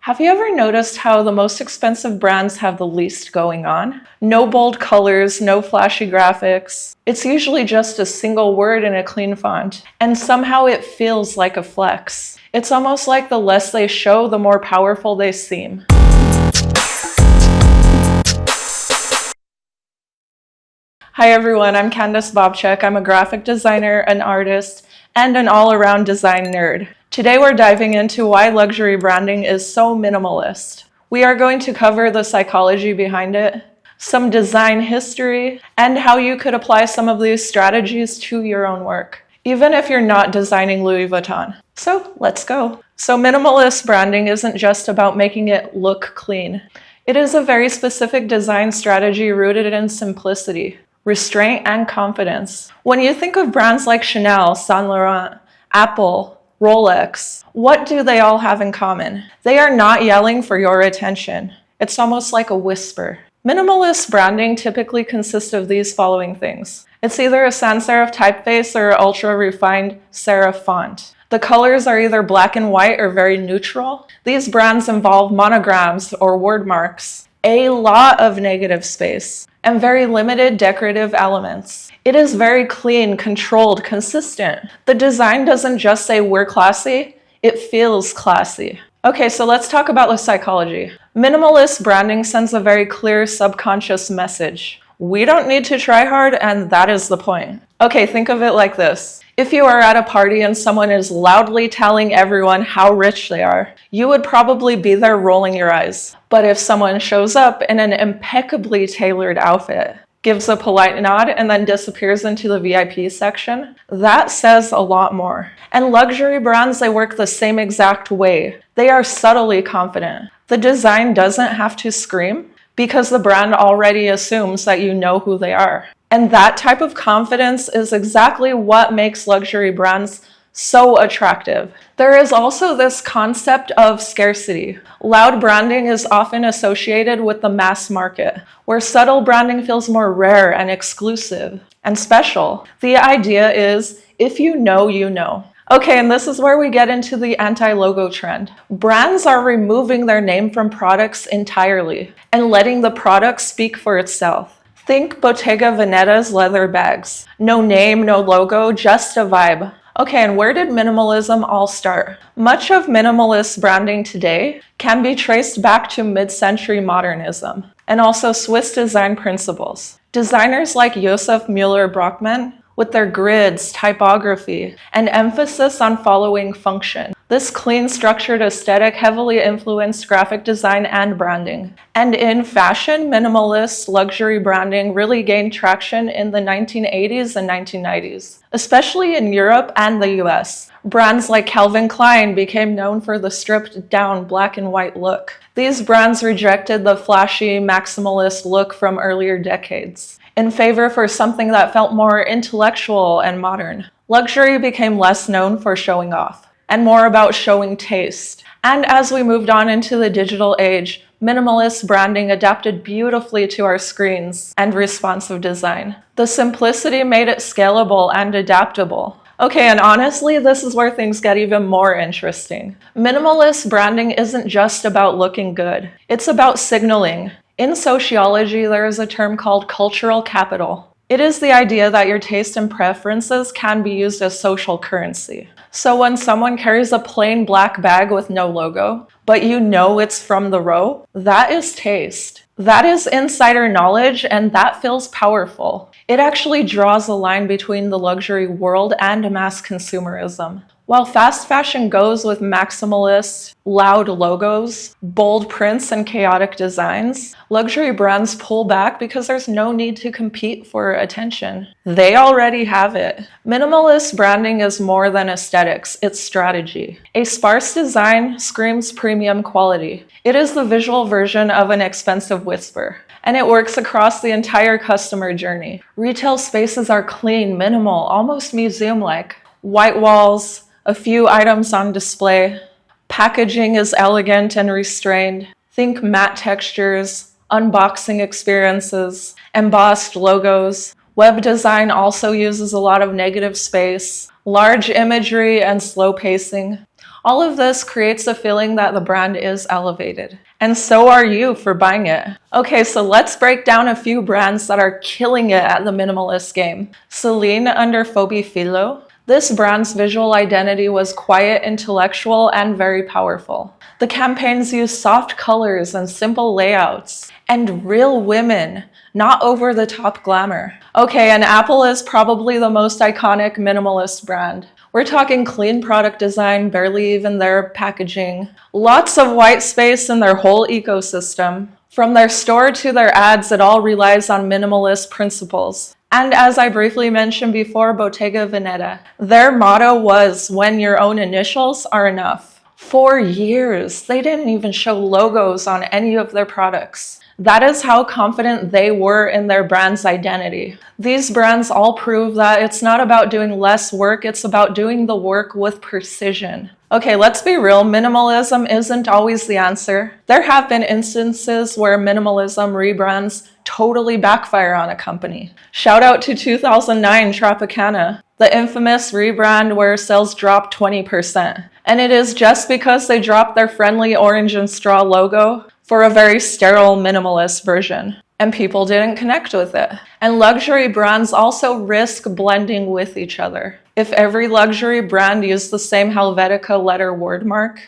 Have you ever noticed how the most expensive brands have the least going on? No bold colors, no flashy graphics. It's usually just a single word in a clean font, and somehow it feels like a flex. It's almost like the less they show, the more powerful they seem. Hi everyone, I'm Candice Bobchak. I'm a graphic designer, an artist, and an all-around design nerd. Today we're diving into why luxury branding is so minimalist. We are going to cover the psychology behind it, some design history, and how you could apply some of these strategies to your own work, even if you're not designing Louis Vuitton. So let's go. So minimalist branding isn't just about making it look clean. It is a very specific design strategy rooted in simplicity, restraint, and confidence. When you think of brands like Chanel, Saint Laurent, Apple, Rolex, what do they all have in common? They are not yelling for your attention. It's almost like a whisper. Minimalist branding typically consists of these following things. It's either a sans serif typeface or ultra-refined serif font. The colors are either black and white or very neutral. These brands involve monograms or word marks, a lot of negative space, and very limited decorative elements. It is very clean, controlled, consistent. The design doesn't just say we're classy, it feels classy. Okay, so let's talk about the psychology. Minimalist branding sends a very clear subconscious message. We don't need to try hard, and that is the point. Okay, think of it like this. If you are at a party and someone is loudly telling everyone how rich they are, you would probably be there rolling your eyes. But if someone shows up in an impeccably tailored outfit, gives a polite nod, and then disappears into the VIP section, that says a lot more. And luxury brands, they work the same exact way. They are subtly confident. The design doesn't have to scream because the brand already assumes that you know who they are. And that type of confidence is exactly what makes luxury brands so attractive. There is also this concept of scarcity. Loud branding is often associated with the mass market, where subtle branding feels more rare and exclusive and special. The idea is, if you know, you know. Okay, and this is where we get into the anti-logo trend. Brands are removing their name from products entirely and letting the product speak for itself. Think Bottega Veneta's leather bags. No name, no logo, just a vibe. Okay, and where did minimalism all start? Much of minimalist branding today can be traced back to mid-century modernism and also Swiss design principles. Designers like Josef Müller-Brockmann, with their grids, typography, and emphasis on following function. This clean, structured aesthetic heavily influenced graphic design and branding. And in fashion, minimalist luxury branding really gained traction in the 1980s and 1990s, especially in Europe and the US. Brands like Calvin Klein became known for the stripped-down black and white look. These brands rejected the flashy, maximalist look from earlier decades in favor for something that felt more intellectual and modern. Luxury became less known for showing off and more about showing taste. And as we moved on into the digital age, minimalist branding adapted beautifully to our screens and responsive design. The simplicity made it scalable and adaptable. Okay, and honestly, this is where things get even more interesting. Minimalist branding isn't just about looking good. It's about signaling. In sociology, there is a term called cultural capital. It is the idea that your taste and preferences can be used as social currency. So when someone carries a plain black bag with no logo, but you know it's from the row, that is taste. That is insider knowledge, and that feels powerful. It actually draws a line between the luxury world and mass consumerism. While fast fashion goes with maximalist, loud logos, bold prints, and chaotic designs, luxury brands pull back because there's no need to compete for attention. They already have it. Minimalist branding is more than aesthetics, it's strategy. A sparse design screams premium quality. It is the visual version of an expensive whisper, and it works across the entire customer journey. Retail spaces are clean, minimal, almost museum-like. White walls, a few items on display. Packaging is elegant and restrained. Think matte textures, unboxing experiences, embossed logos. Web design also uses a lot of negative space, large imagery, and slow pacing. All of this creates a feeling that the brand is elevated. And so are you for buying it. Okay, so let's break down a few brands that are killing it at the minimalist game. Celine under Phoebe Philo. This brand's visual identity was quiet, intellectual, and very powerful. The campaigns use soft colors and simple layouts, and real women, not over-the-top glamour. Okay, and Apple is probably the most iconic minimalist brand. We're talking clean product design, barely even their packaging. Lots of white space in their whole ecosystem. From their store to their ads, it all relies on minimalist principles. And as I briefly mentioned before, Bottega Veneta. Their motto was, when your own initials are enough. For years, they didn't even show logos on any of their products. That is how confident they were in their brand's identity. These brands all prove that it's not about doing less work, it's about doing the work with precision. Okay, let's be real, minimalism isn't always the answer. There have been instances where minimalism rebrands totally backfire on a company. Shout out to 2009 Tropicana, the infamous rebrand where sales dropped 20%. And it is just because they dropped their friendly orange and straw logo for a very sterile minimalist version, and people didn't connect with it. And luxury brands also risk blending with each other. If every luxury brand used the same Helvetica letter wordmark,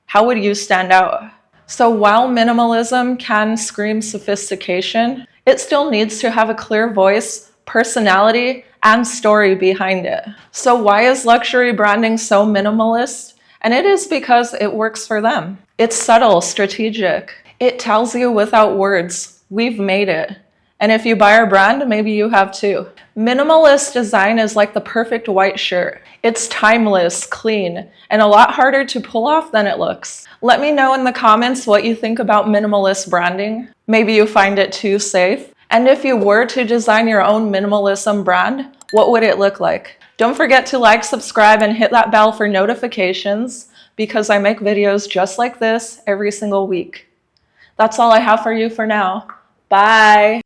how would you stand out? So while minimalism can scream sophistication, it still needs to have a clear voice, personality, and story behind it. So why is luxury branding so minimalist? And it is because it works for them. It's subtle, strategic. It tells you without words, we've made it. And if you buy our brand, maybe you have too. Minimalist design is like the perfect white shirt. It's timeless, clean, and a lot harder to pull off than it looks. Let me know in the comments what you think about minimalist branding. Maybe you find it too safe. And if you were to design your own minimalism brand, what would it look like? Don't forget to like, subscribe, and hit that bell for notifications because I make videos just like this every single week. That's all I have for you for now. Bye.